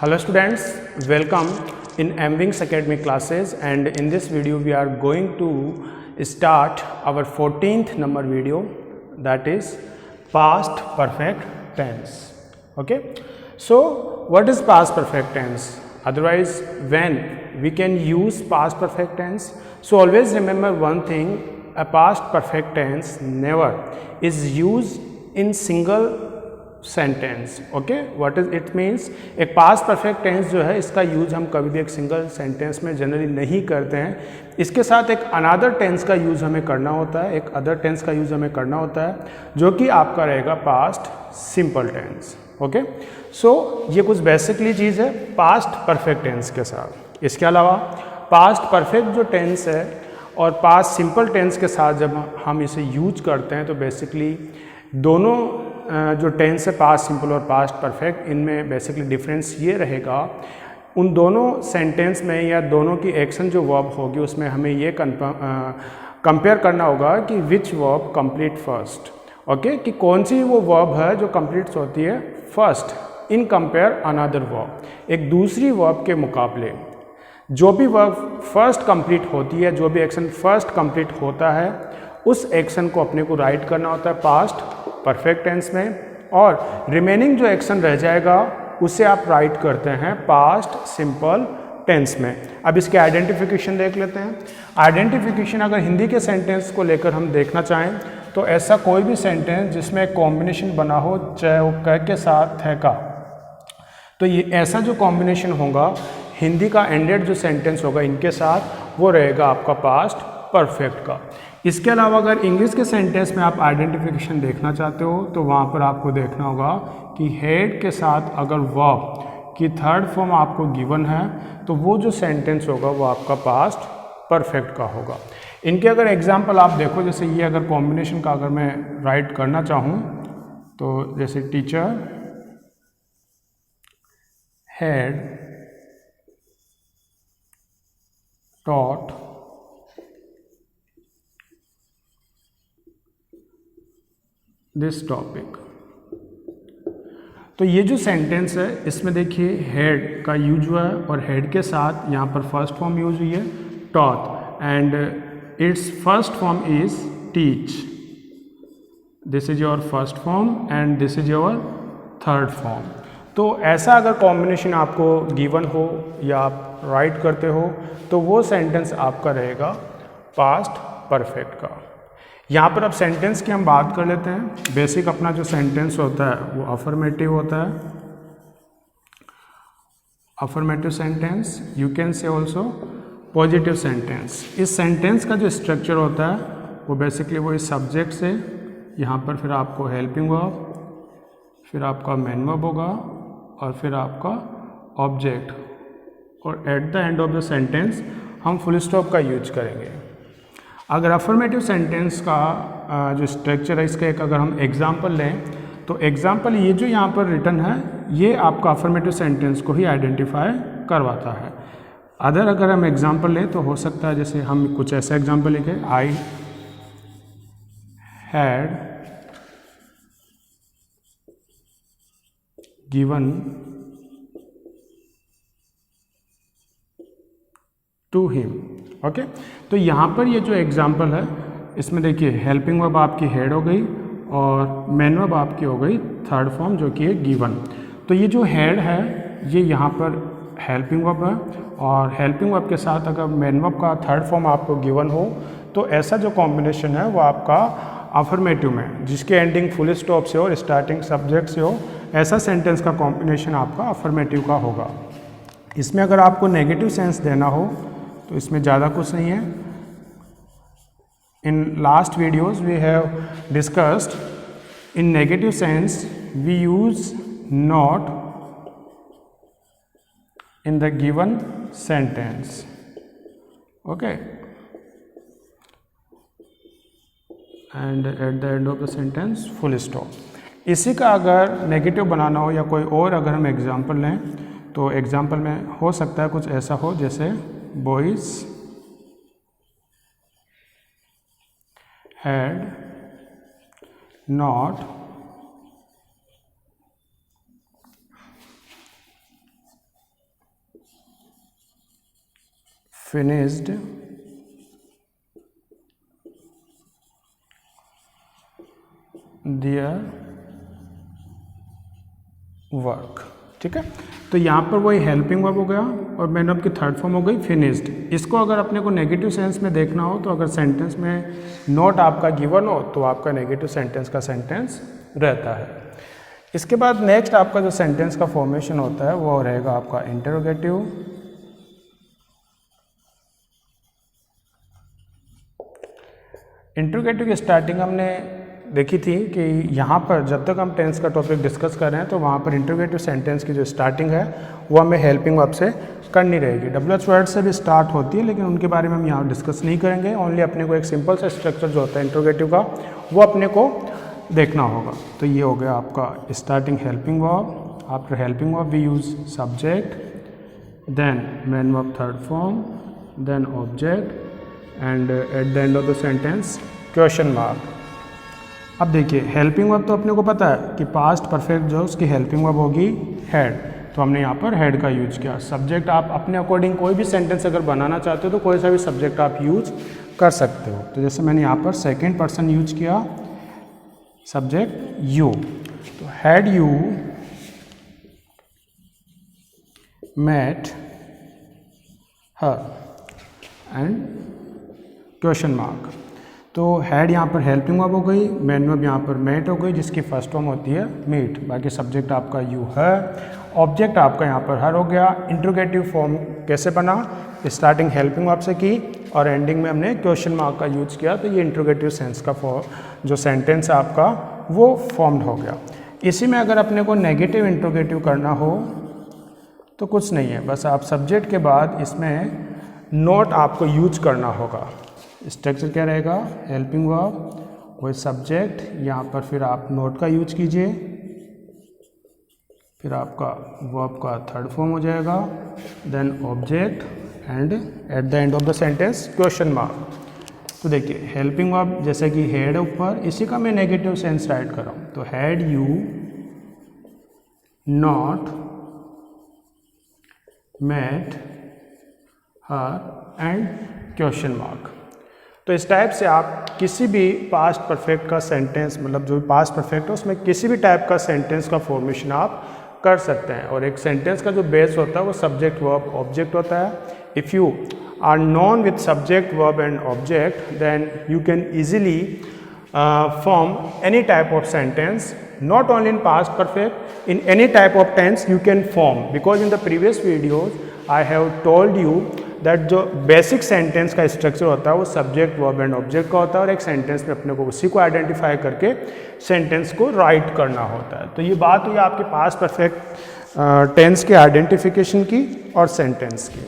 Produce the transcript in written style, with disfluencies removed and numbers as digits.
Hello students, welcome in MWings Academy classes, and in this video we are going to start our 14th number video, that is past perfect tense. Okay, so what is past perfect tense? Otherwise, when we can use past perfect tense? So always remember one thing, a past perfect tense never is used in single sentence. Okay, what is it means, एक past perfect tense जो है इसका use हम कभी भी एक single sentence में generally नहीं करते हैं. इसके साथ एक अनदर टेंस का यूज हमें करना होता है, एक अदर टेंस का यूज हमें करना होता है जो कि आपका रहेगा पास्ट सिंपल टेंस. ओके, सो ये कुछ बेसिकली चीज़ है पास्ट परफेक्ट टेंस के साथ. इसके अलावा पास्ट परफेक्ट जो टेंस है और पास्ट सिंपल टेंस के साथ जब हम इसे यूज करते हैं तो बेसिकली दोनों जो टेंस है पास्ट सिंपल और पास्ट परफेक्ट, इनमें बेसिकली डिफरेंस ये रहेगा, उन दोनों सेंटेंस में या दोनों की एक्शन जो वर्ब होगी उसमें हमें ये कंपेयर करना होगा कि विच वर्ब कंप्लीट फर्स्ट. ओके, कि कौन सी वो वर्ब है जो कंप्लीट होती है first in compare another verb. एक दूसरी वर्ब के मुकाबले जो भी वर्ब फर्स्ट कंप्लीट होती है, जो भी एक्शन फर्स्ट कंप्लीट होता है, उस एक्शन को अपने को राइट करना होता है पास्ट परफेक्ट टेंस में, और रिमेनिंग जो एक्शन रह जाएगा उसे आप राइट करते हैं पास्ट सिंपल टेंस में. अब इसके आइडेंटिफिकेशन देख लेते हैं. आइडेंटिफिकेशन अगर हिंदी के सेंटेंस को लेकर हम देखना चाहें तो ऐसा कोई भी सेंटेंस जिसमें एक कॉम्बिनेशन बना हो, चाहे वो क के साथ है का, तो ये ऐसा जो कॉम्बिनेशन होगा हिंदी का एंडेड जो सेंटेंस होगा इनके साथ, वो रहेगा आपका पास्ट परफेक्ट का. इसके अलावा अगर इंग्लिश के सेंटेंस में आप आइडेंटिफिकेशन देखना चाहते हो तो वहाँ पर आपको देखना होगा कि हेड के साथ अगर वर्ब की थर्ड फॉर्म आपको गिवन है तो वो जो सेंटेंस होगा वो आपका पास्ट परफेक्ट का होगा. इनके अगर एग्जांपल आप देखो, जैसे ये अगर कॉम्बिनेशन का अगर मैं राइट करना चाहूँ तो जैसे teacher had taught this topic. तो ये जो सेंटेंस है इसमें देखिए हेड का यूज हुआ है और हेड के साथ यहाँ पर फर्स्ट फॉर्म यूज हुई है taught, and it's first form is teach. This is your first form and this is your third form. तो ऐसा अगर कॉम्बिनेशन आपको गिवन हो या आप राइट करते हो तो वो सेंटेंस आपका रहेगा पास्ट परफेक्ट का. यहाँ पर अब सेंटेंस की हम बात कर लेते हैं. बेसिक अपना जो सेंटेंस होता है वो अफर्मेटिव होता है. Affirmative sentence, you can say also positive sentence. इस सेंटेंस का जो स्ट्रक्चर होता है वो बेसिकली वो इस सब्जेक्ट से, यहाँ पर फिर आपको हेल्पिंग वर्ब, फिर आपका मेन वर्ब होगा और फिर आपका ऑब्जेक्ट, और eight the end of the sentence हम फुल स्टॉप का यूज करेंगे. अगर अफर्मेटिव सेंटेंस का जो स्ट्रक्चर है इसका एक अगर हम एग्जांपल लें तो एग्जांपल ये जो यहाँ पर रिटन है ये आपका अफर्मेटिव सेंटेंस को ही आइडेंटिफाई करवाता है. अगर हम एग्जांपल लें तो हो सकता है जैसे हम कुछ ऐसा एग्जांपल लिखें, I had given to him. Okay, तो यहाँ पर ये जो एग्जाम्पल है इसमें देखिए हेल्पिंग वर्ब आपकी हेड हो गई और मेन वर्ब आपकी हो गई थर्ड फॉर्म जो कि है गिवन. तो ये जो हेड है ये यहाँ पर हेल्पिंग वर्ब है और हेल्पिंग वर्ब के साथ अगर मेन वर्ब का थर्ड फॉर्म आपको गिवन हो तो ऐसा जो कॉम्बिनेशन है वो आपका अफर्मेटिव में, जिसके एंडिंग फुल स्टॉप से हो और स्टार्टिंग सब्जेक्ट से हो, ऐसा सेंटेंस का कॉम्बिनेशन आपका अफर्मेटिव का होगा. इसमें अगर आपको नेगेटिव सेंस देना हो तो इसमें ज़्यादा कुछ नहीं है. In last videos we have discussed in negative sense we use not in the given sentence. Okay, and at the end of the sentence full stop. इसी का अगर नेगेटिव बनाना हो या कोई और अगर हम एग्जांपल लें तो एग्जांपल में हो सकता है कुछ ऐसा हो जैसे boys had not finished their work. ठीक है, तो यहाँ पर वही हेल्पिंग वर्ब हो गया और मेन वर्ब की थर्ड फॉर्म हो गई फिनिश्ड। इसको अगर अपने को नेगेटिव सेंस में देखना हो तो अगर सेंटेंस में नॉट आपका गिवन हो तो आपका नेगेटिव सेंटेंस का सेंटेंस रहता है। इसके बाद नेक्स्ट आपका जो सेंटेंस का फॉर्मेशन होता है वो रहेगा आपका इंटरोगेटिव। इंटरोगेटिव की स्टार्टिंग हमने देखी थी कि यहाँ पर जब तक हम टेंस का टॉपिक डिस्कस कर रहे हैं तो वहाँ पर इंटरोगेटिव सेंटेंस की जो स्टार्टिंग है वो हमें हेल्पिंग वर्ब से करनी रहेगी। WH वर्ड से भी स्टार्ट होती है लेकिन उनके बारे में हम यहाँ डिस्कस नहीं करेंगे। ओनली अपने को एक सिंपल सा स्ट्रक्चर जो होता है इंटरोगेटिव का वो अपने को देखना होगा। तो ये हो गया आपका starting helping verb. After helping verb we use subject, then main verb third form, then object and at the end of the sentence question mark. अब देखिए हेल्पिंग वर्ब तो अपने को पता है कि पास्ट परफेक्ट जो उसकी हेल्पिंग वर्ब होगी हेड, तो हमने यहाँ पर हेड का यूज किया। सब्जेक्ट आप अपने अकॉर्डिंग कोई भी सेंटेंस अगर बनाना चाहते हो तो कोई सा भी सब्जेक्ट आप यूज कर सकते हो। तो जैसे मैंने यहाँ पर सेकेंड पर्सन यूज किया, सब्जेक्ट यू, तो had you met her and question mark. तो हेड यहाँ पर हेल्पिंग वर्ब हो गई, मेन वर्ब यहाँ पर मेट हो गई जिसकी फर्स्ट फॉर्म होती है मीट। बाकी सब्जेक्ट आपका यू है, ऑब्जेक्ट आपका यहाँ पर हर हो गया। इंट्रोगेटिव फॉर्म कैसे बना, स्टार्टिंग हेल्पिंग वर्ब से की और एंडिंग में हमने क्वेश्चन मार्क का यूज किया। तो ये इंट्रोगेटिव सेंस का जो सेंटेंस है आपका वो फॉर्म्ड हो गया। इसी में अगर अपने को नेगेटिव इंट्रोगेटिव करना हो तो कुछ नहीं है, बस आप सब्जेक्ट के बाद इसमें नॉट आपको यूज करना होगा। स्ट्रक्चर क्या रहेगा, हेल्पिंग वर्ब वही सब्जेक्ट, यहाँ पर फिर आप नोट का यूज कीजिए, फिर आपका वर्ब का थर्ड फॉर्म हो जाएगा, then object and at the end of the sentence question mark. तो देखिए हेल्पिंग वर्ब जैसे कि हेड ऊपर, इसी का मैं नेगेटिव सेंस राइट कर रहा हूँ। तो had you not met her and question mark. तो इस टाइप से आप किसी भी पास्ट परफेक्ट का सेंटेंस, मतलब जो पास्ट परफेक्ट है उसमें किसी भी टाइप का सेंटेंस का फॉर्मेशन आप कर सकते हैं। और एक सेंटेंस का जो बेस होता है वो सब्जेक्ट वर्ब ऑब्जेक्ट होता है। If you are known with subject verb and object then you can easily form any type of sentence, not only in past perfect, in any type of tense you can form, because in the previous videos I have told you that जो basic sentence का structure होता है वो subject verb and object का होता है और एक सेंटेंस में अपने को उसी को आइडेंटिफाई करके सेंटेंस को राइट करना होता है। तो ये बात हुई आपके पास्ट परफेक्ट टेंस के आइडेंटिफिकेशन की और सेंटेंस की।